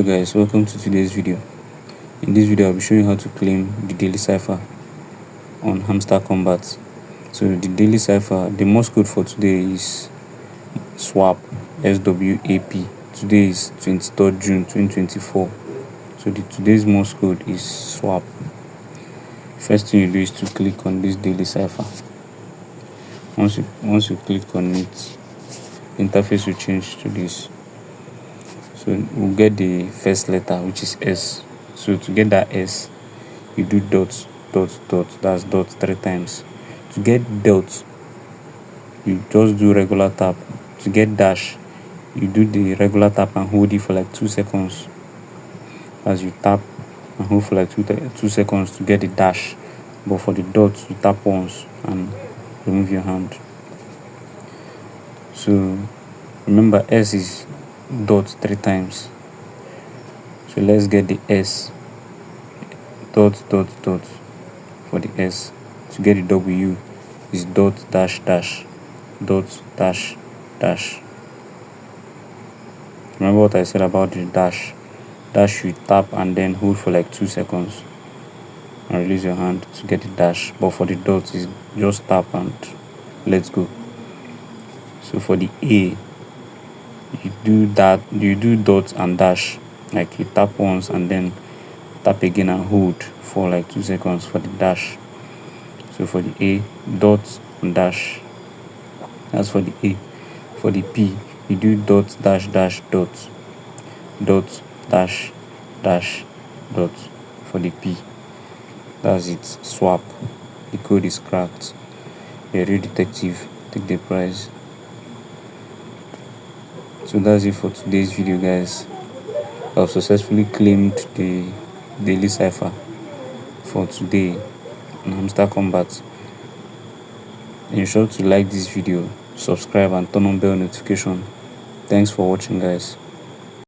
Guys, welcome to today's video. In this video I'll be showing you how to claim the daily cipher on Hamster Kombat. So the daily cipher, the Morse code for today is swap, SWAP. Today is 23rd June 2024. So today's Morse code is swap. First thing you do is to click on this daily cipher. Once you click on it, the interface will change to this. So we'll get the first letter, which is S. So to get that S, you do dot, that's dot 3 times. To get dot, you just do regular tap. To get dash, you do the regular tap and hold it for like 2 seconds. As you tap and hold for like 2 seconds to get the dash. But for the dot, you tap once and remove your hand. So remember, S is dot 3 times. So let's get the S. Dot for the S. To get the W is dot dash dash. Dot dash dash. Remember what I said about the dash. Dash, you tap and then hold for like 2 seconds and release your hand to get the dash. But for the dot is just tap and let's go. So for the A, you do dot and dash, like you tap once and then tap again and hold for like 2 seconds for the dash. So for the A, dot and dash. That's for the A. For the P, you do dot dash dash dot dash dash dot for the P. That's it. Swap. The code is cracked. A real detective. Take the prize. So that's it for today's video, guys. I've successfully claimed the daily cipher for today on Hamster Kombat. Ensure to like this video, subscribe and turn on bell notification. Thanks for watching, guys.